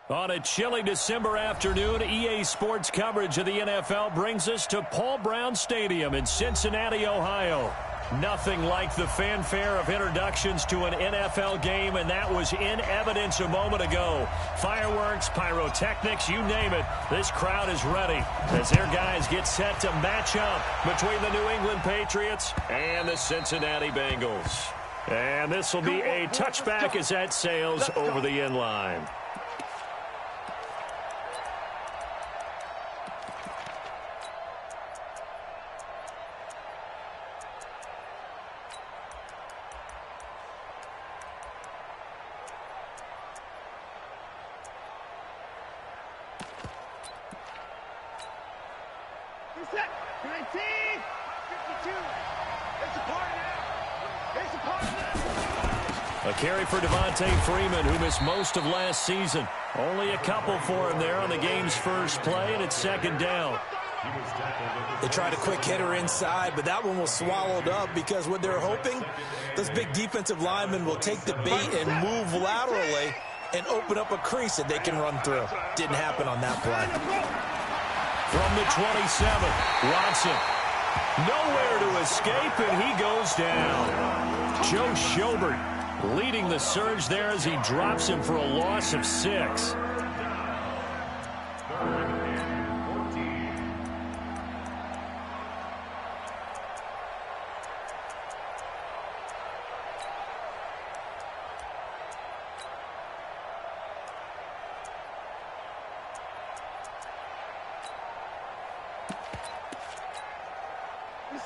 On a chilly December afternoon, EA Sports coverage of the NFL brings us to Paul Brown Stadium in Cincinnati, Ohio. Nothing like the fanfare of introductions to an NFL game, and that was in evidence a moment ago. Fireworks, pyrotechnics, you name it. This crowd is ready as their guys get set to match up between the New England Patriots and the Cincinnati Bengals. And this will be a touchback as that sails over the end line. A carry for Devontae Freeman, who missed most of last season. Only a couple for him there on the game's first play, and it's second down. They tried a quick hitter inside, but that one was swallowed up because what they're hoping, those big defensive linemen will take the bait and move laterally and open up a crease that they can run through. Didn't happen on that play. From the 27, Watson. Nowhere to escape, and he goes down. Joe Schobert leading the surge there as he drops him for a loss of 6.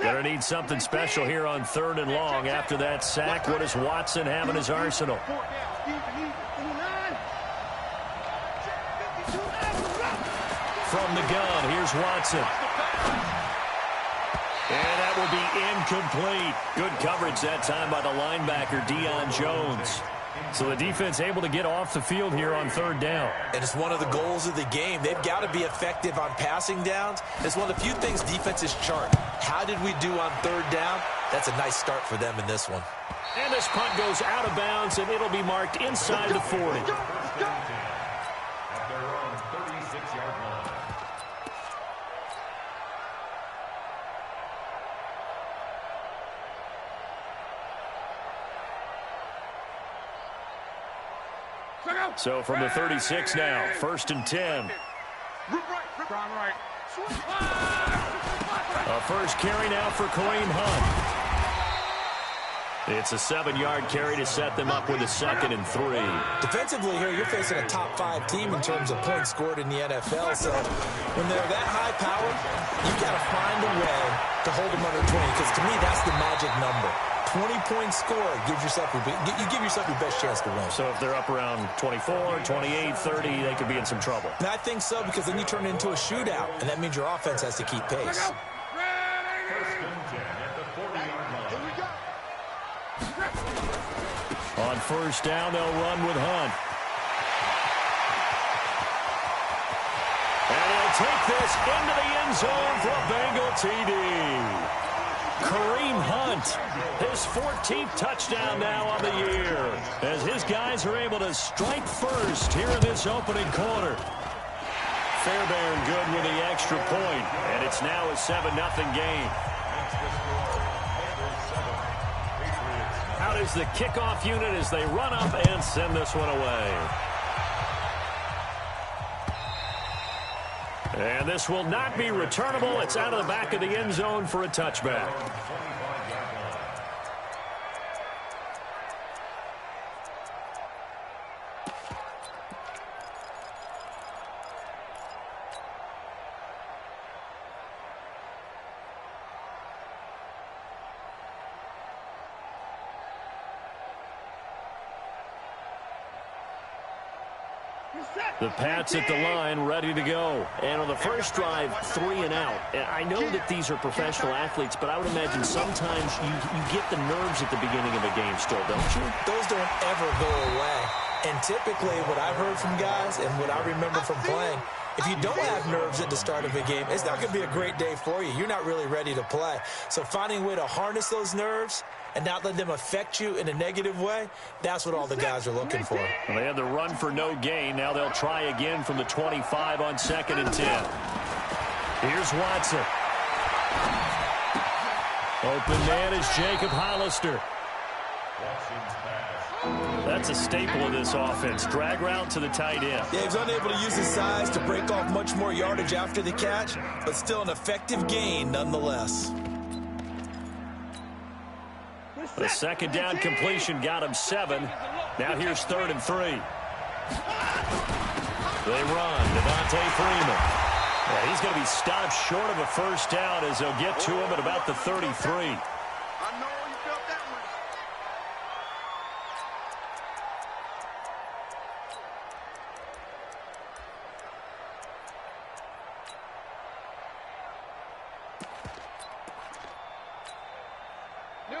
Gonna need something special here on 3rd and long. After that sack, what does Watson have in his arsenal? From the gun, here's Watson. And that will be incomplete. Good coverage that time by the linebacker, Deion Jones. So the defense able to get off the field here on 3rd down. And it's one of the goals of the game. They've got to be effective on passing downs. It's one of the few things defenses chart. How did we do on 3rd down? That's a nice start for them in this one. And this punt goes out of bounds, and it'll be marked inside the 40. So from the 36 now, 1st and 10. A first carry now for Kareem Hunt. It's a 7-yard carry to set them up with a 2nd and 3. Defensively here, you're facing a top 5 team in terms of points scored in the NFL. So when they're that high powered, you got to find a way to hold them under 20. Because to me, that's the magic number. 20-point score gives yourself you give yourself your best chance to win. So if they're up around 24, 28, 30, they could be in some trouble. And I think so, because then you turn it into a shootout, and that means your offense has to keep pace. On 1st down, they'll run with Hunt. And he'll take this into the end zone for a Bengal TD. Kareem Hunt, his 14th touchdown now on the year, as his guys are able to strike first here in this opening quarter. Fairbairn good with the extra point, and it's now a 7-0 game. Out is the kickoff unit as they run up and send this one away. And this will not be returnable. It's out of the back of the end zone for a touchback. The Pats at the line, ready to go. And on the first drive, 3 and out. And I know that these are professional athletes, but I would imagine sometimes you get the nerves at the beginning of a game still, don't you? Those don't ever go away. And typically what I've heard from guys and what I remember from playing, if you don't have nerves at the start of a game, it's not going to be a great day for you. You're not really ready to play. So finding a way to harness those nerves and not let them affect you in a negative way, that's what all the guys are looking for. Well, they had the run for no gain. Now they'll try again from the 25 on 2nd and 10. Here's Watson. Open man is Jacob Hollister. That's a staple of this offense. Drag route to the tight end. Yeah, he was unable to use his size to break off much more yardage after the catch, but still an effective gain nonetheless. The 2nd down completion got him 7. Now here's 3rd and 3. They run. Devontae Freeman. Yeah, he's going to be stopped short of a first down as they'll get to him at about the 33.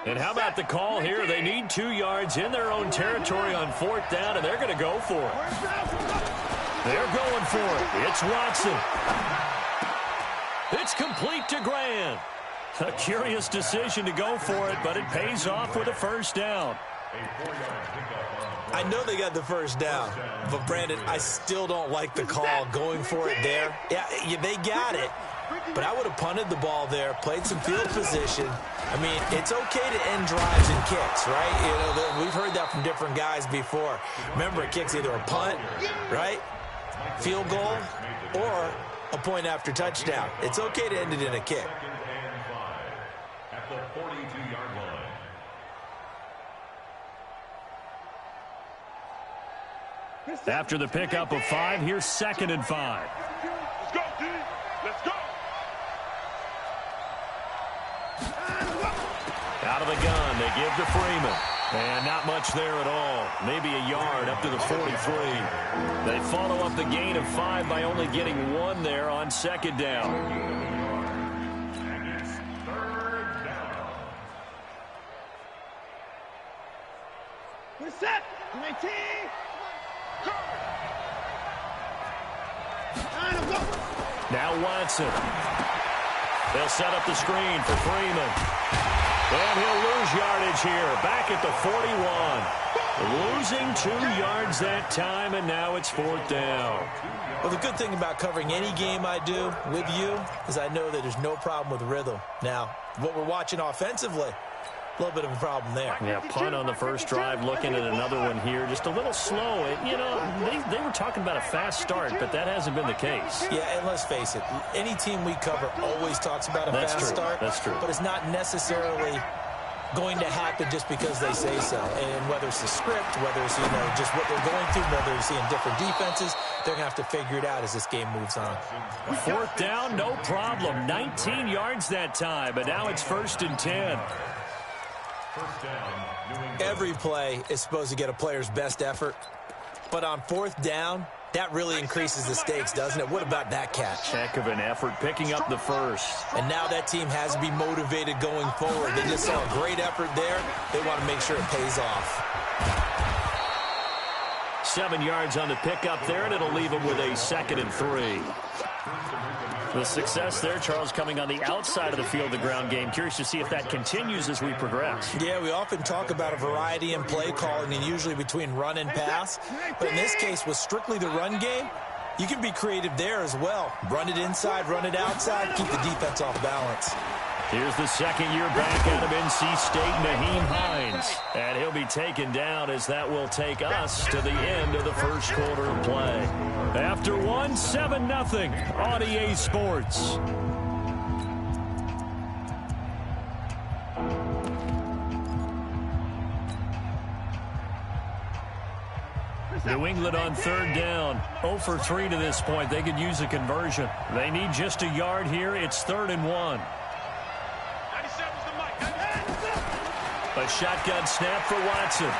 And how about the call here? They need 2 yards in their own territory on 4th down, and they're going to go for it. They're going for it. It's Watson. It's complete to Grant. A curious decision to go for it, but it pays off with a first down. I know they got the first down, but Brandon, I still don't like the call going for it there. Yeah, they got it. But I would have punted the ball there, played some field position. I mean, it's okay to end drives and kicks, right? You know, we've heard that from different guys before. Remember, a kick's either a punt, right, field goal, or a point after touchdown. It's okay to end it in a kick. At the 42-yard line. After the pickup of 5, here's 2nd and 5. Let's go, D. Let's go. Out of the gun, they give to Freeman. And not much there at all. Maybe a yard up to the 43. They follow up the gain of 5 by only getting 1 there on 2nd down. And it's 3rd down. We're set. 19. Now Watson. They'll set up the screen for Freeman. And he'll lose yardage here. Back at the 41. Losing 2 yards that time, and now it's 4th down. Well, the good thing about covering any game I do with you is I know that there's no problem with rhythm. Now, what we're watching offensively, a little bit of a problem there. Yeah, punt on the first drive, looking at another one here. Just a little slow. You know, they were talking about a fast start, but that hasn't been the case. Yeah, and let's face it, any team we cover always talks about a fast start. That's true. But it's not necessarily going to happen just because they say so. And whether it's the script, whether it's, you know, just what they're going through, whether they're seeing different defenses, they're going to have to figure it out as this game moves on. 4th down, no problem. 19 yards that time, but now it's 1st and 10. First down, New England. Every play is supposed to get a player's best effort, but on 4th down, that really increases the stakes, doesn't it? What about that catch? Heck of an effort, picking up the first. And now that team has to be motivated going forward. They just saw a great effort there. They want to make sure it pays off. 7 yards on the pickup there, and it'll leave them with a 2nd and 3. The success there, Charles, coming on the outside of the field, the ground game. Curious to see if that continues as we progress. Yeah, we often talk about a variety in play calling, and usually between run and pass. But in this case, with strictly the run game, you can be creative there as well. Run it inside, run it outside, keep the defense off balance. Here's the 2nd year back out of NC State, Nyheim Hines. And he'll be taken down as that will take us to the end of the first quarter of play. After 1, 7-0 on EA Sports. New England on 3rd down. 0 for 3 to this point. They could use a conversion. They need just a yard here. It's 3rd and 1. A shotgun snap for Watson.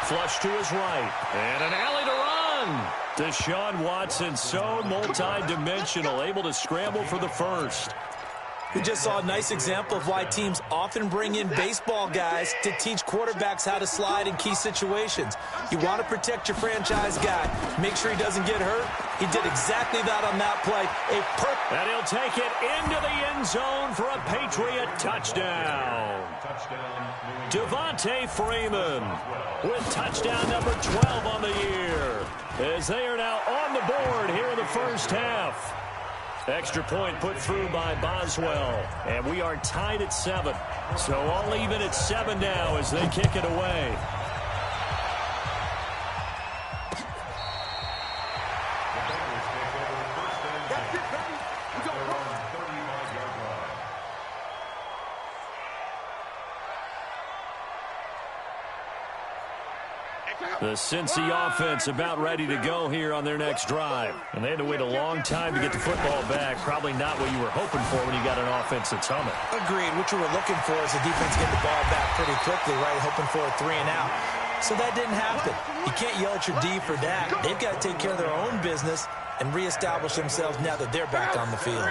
Flush to his right. And an alley to run. Deshaun Watson, so multi-dimensional, able to scramble for the first. We just saw a nice example of why teams often bring in baseball guys to teach quarterbacks how to slide in key situations. You want to protect your franchise guy. Make sure he doesn't get hurt. He did exactly that on that play. And he'll take it into the end zone for a Patriot touchdown. Devontae Freeman with touchdown number 12 on the year, as they are now on the board here in the first half. Extra point put through by Boswell, and we are tied at 7. So all even at 7 now as they kick it away. The Cincy offense about ready to go here on their next drive. And they had to wait a long time to get the football back. Probably not what you were hoping for when you got an offense that's humming. Agreed. What you were looking for is the defense getting the ball back pretty quickly, right? Hoping for a 3 and out. So that didn't happen. You can't yell at your D for that. They've got to take care of their own business and reestablish themselves now that they're back on the field.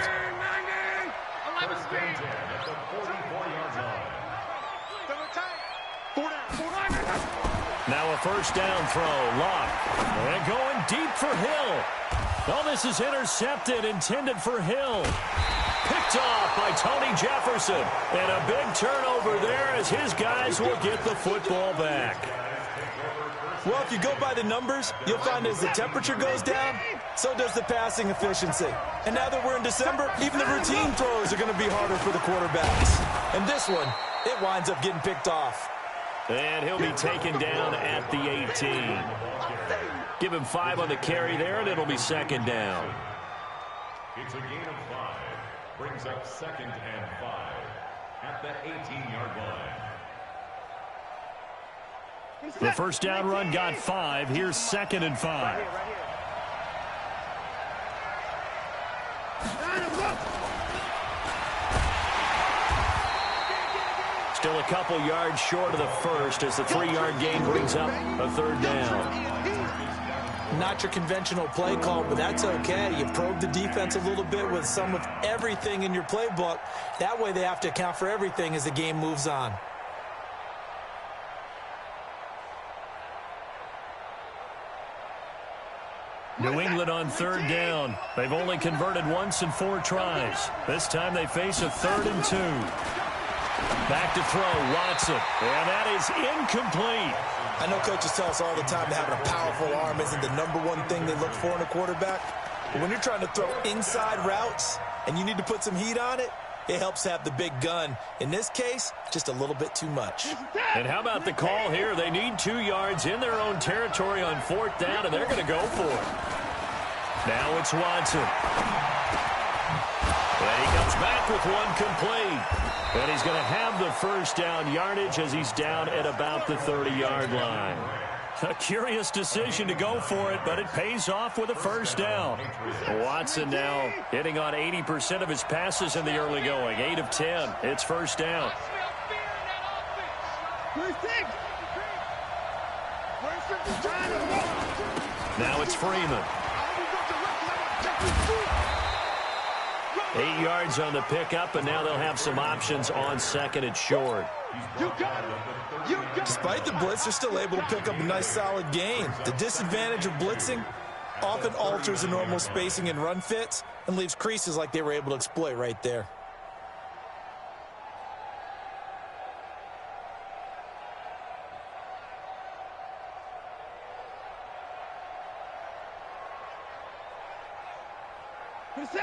Now a first down throw. Lock. And going deep for Hill. Oh, this is intercepted, intended for Hill. Picked off by Tony Jefferson. And a big turnover there as his guys will get the football back. Well, if you go by the numbers, you'll find as the temperature goes down, so does the passing efficiency. And now that we're in December, even the routine throws are going to be harder for the quarterbacks. And this one, it winds up getting picked off. And he'll be taken down at the 18. Give him 5 on the carry there, and it'll be second down. It's a gain of 5. Brings up 2nd and 5 at the 18-yard line. The first down run got 5. Here's 2nd and 5. Still a couple yards short of the first as the 3-yard gain brings up a third down. Not your conventional play call, but that's okay. You probe the defense a little bit with some of everything in your playbook. That way they have to account for everything as the game moves on. New England on third down. They've only converted once in 4 tries. This time they face a 3rd and 2. Back to throw, Watson. And that is incomplete. I know coaches tell us all the time that having a powerful arm isn't the #1 thing they look for in a quarterback. But when you're trying to throw inside routes and you need to put some heat on it, it helps have the big gun. In this case, just a little bit too much. And how about the call here? They need 2 yards in their own territory on 4th down, and they're going to go for it. Now it's Watson. And he comes back with one complete. And he's going to have the first down yardage as he's down at about the 30-yard line. A curious decision to go for it, but it pays off with a first down. Watson now hitting on 80% of his passes in the early going. 8 of 10. It's first down. Now it's Freeman. 8 yards on the pickup, and now they'll have some options on 2nd and short. Despite the blitz, they're still able to pick up a nice solid gain. The disadvantage of blitzing often alters the normal spacing and run fits and leaves creases like they were able to exploit right there.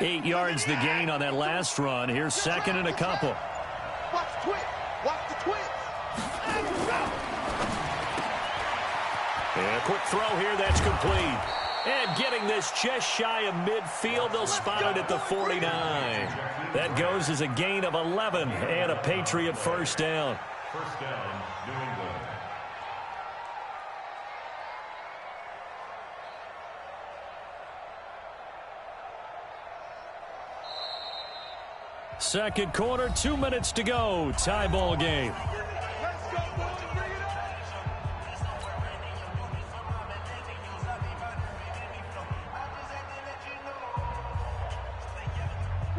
Eight yards the gain on that last run. Here's 2nd and a couple. Watch the twist. Watch the twist. And a quick throw here. That's complete. And getting this just shy of midfield. They'll spot it at the 49. That goes as a gain of 11 and a Patriot first down. First down, New England. Second quarter, 2 minutes to go. Tie ball game.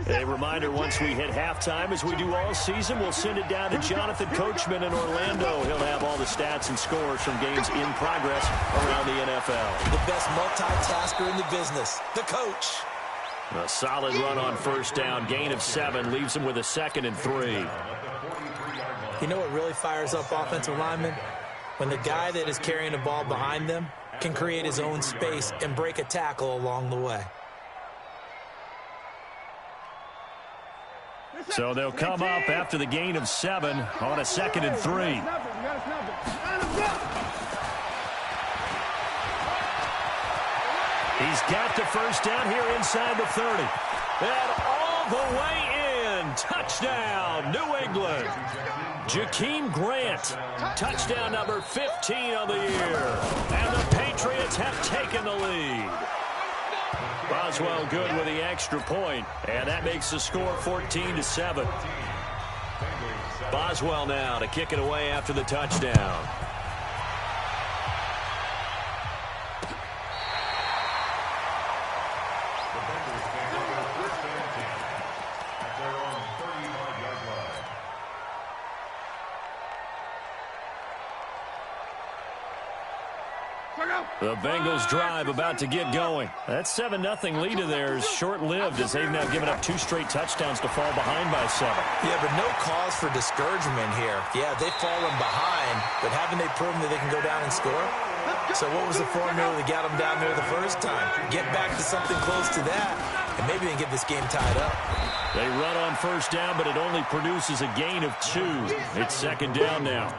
A reminder, once we hit halftime, as we do all season, we'll send it down to Jonathan Coachman in Orlando. He'll have all the stats and scores from games in progress around the NFL. The best multitasker in the business, the coach. A solid run on first down. Gain of 7 leaves him with a 2nd and 3. You know what really fires up offensive linemen? When the guy that is carrying the ball behind them can create his own space and break a tackle along the way. So they'll come up after the gain of 7 on a 2nd and 3. He's got the first down here inside the 30. And all the way in. Touchdown, New England. Jakeem Grant, touchdown number 15 of the year. And the Patriots have taken the lead. Boswell good with the extra point, and that makes the score 14-7. Boswell now to kick it away after the touchdown. The Bengals drive about to get going. That 7-0 lead of theirs short-lived as they've now given up 2 straight touchdowns to fall behind by 7. Yeah, but no cause for discouragement here. Yeah, they've fallen behind, but haven't they proven that they can go down and score? So what was the formula that got them down there the first time? Get back to something close to that, and maybe they can get this game tied up. They run on first down, but it only produces a gain of 2. It's 2nd down now.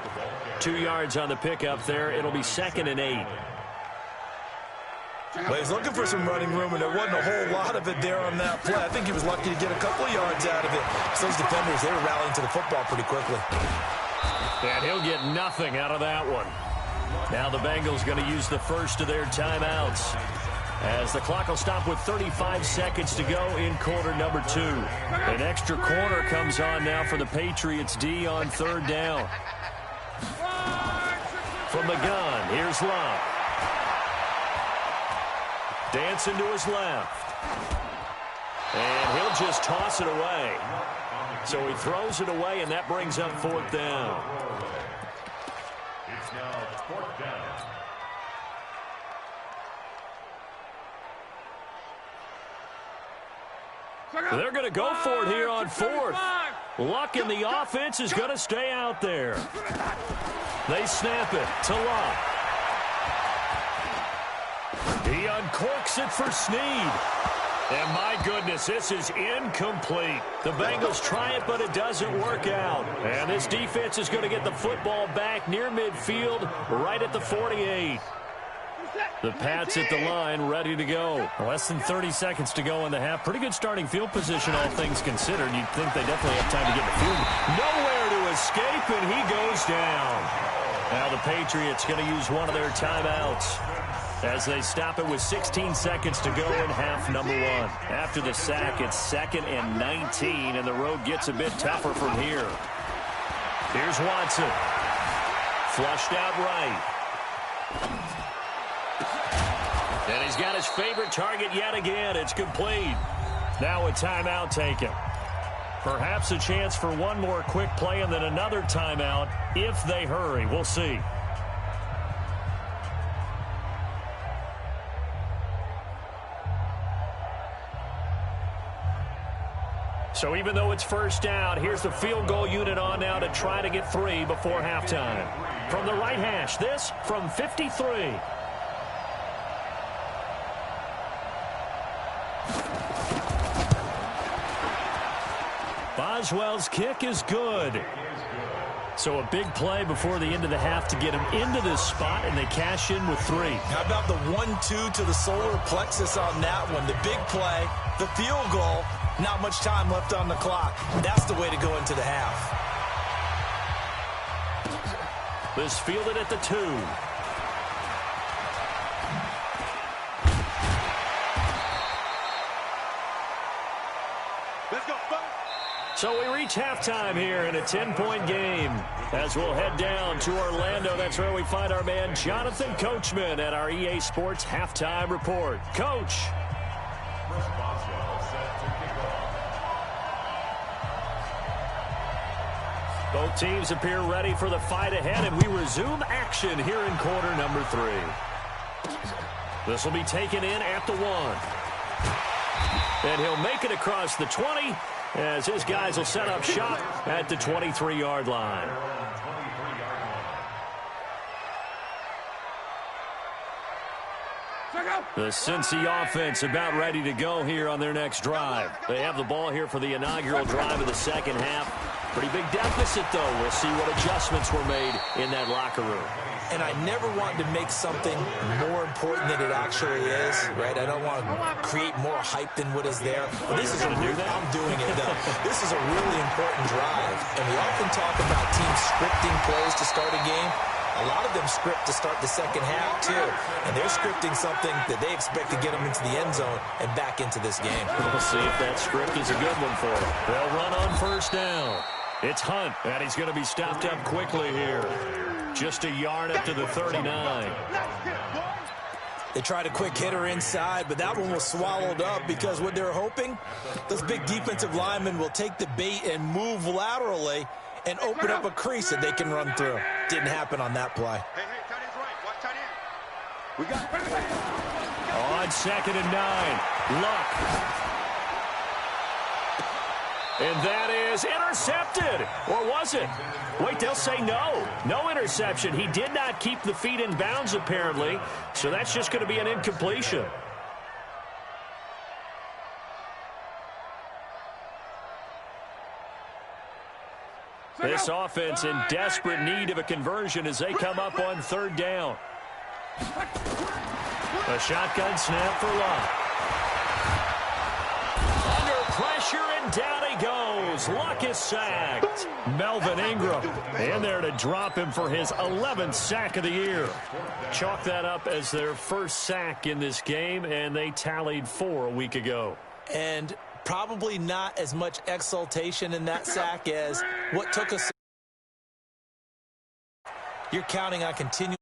2 yards on the pickup there. It'll be 2nd and 8. Well, he's looking for some running room, and there wasn't a whole lot of it there on that play. I think he was lucky to get a couple of yards out of it. So those defenders, they were rallying to the football pretty quickly. And he'll get nothing out of that one. Now the Bengals going to use the first of their timeouts, as the clock will stop with 35 seconds to go in quarter number 2. An extra corner comes on now for the Patriots D on 3rd down. From the gun, here's Love. Dancing to his left. And he'll just toss it away. So he throws it away, and that brings up 4th down. It's now 4th down. They're going to go for it here on 4th. Luck in the offense is going to stay out there. They snap it to Luck. He uncorks it for Snead. And my goodness, this is incomplete. The Bengals try it, but it doesn't work out. And this defense is going to get the football back near midfield, right at the 48. The Pats at the line, ready to go. Less than 30 seconds to go in the half. Pretty good starting field position, all things considered. You'd think they definitely have time to get the field. Nowhere to escape, and he goes down. Now the Patriots going to use one of their timeouts, as they stop it with 16 seconds to go in half number 1. After the sack, it's 2nd and 19, and the road gets a bit tougher from here. Here's Watson. Flushed out right. And he's got his favorite target yet again. It's complete. Now a timeout taken. Perhaps a chance for one more quick play and then another timeout if they hurry. We'll see. So even though it's first down, here's the field goal unit on now to try to get 3 before halftime. From the right hash, this from 53. Boswell's kick is good. So a big play before the end of the half to get him into this spot, and they cash in with 3. How about the 1-2 to the solar plexus on that one? The big play, the field goal, not much time left on the clock. That's the way to go into the half. This fielded at the 2. Let's go. So we reach halftime here in a 10-point game. As we'll head down to Orlando, that's where we find our man Jonathan Coachman at our EA Sports Halftime Report. Coach. Chris Boswell set to kick off. Both teams appear ready for the fight ahead, and we resume action here in quarter number 3. This will be taken in at the 1. And he'll make it across the 20 as his guys will set up shop at the 23-yard line. The Cincy offense about ready to go here on their next drive. They have the ball here for the inaugural drive of the second half. Pretty big deficit, though. We'll see what adjustments were made in that locker room. And I never want to make something more important than it actually is, right? I don't want to create more hype than what is there. But this is I'm doing it, though. This is a really important drive. And we often talk about teams scripting plays to start a game. A lot of them script to start the second half, too. And they're scripting something that they expect to get them into the end zone and back into this game. We'll see if that script is a good one for them. They'll run on first down. It's Hunt, and he's going to be stopped up quickly here. Just a yard up to the 39. They tried a quick hitter inside, but that one was swallowed up because what they're hoping, those big defensive linemen will take the bait and move laterally and open up a crease that they can run through. Didn't happen on that play. Hey, tight end's right. Watch tight end. We got on 2nd and 9. Luck. And that is intercepted. Or was it? Wait, they'll say no. No interception. He did not keep the feet in bounds, apparently. So that's just going to be an incompletion. This offense in desperate need of a conversion as they come up on 3rd down. A shotgun snap for Luck. Under pressure, and down he goes. Luck is sacked. Melvin Ingram in there to drop him for his 11th sack of the year. Chalk that up as their first sack in this game, and they tallied 4 a week ago. And probably not as much exultation in that sack as what took us. You're counting on continuing.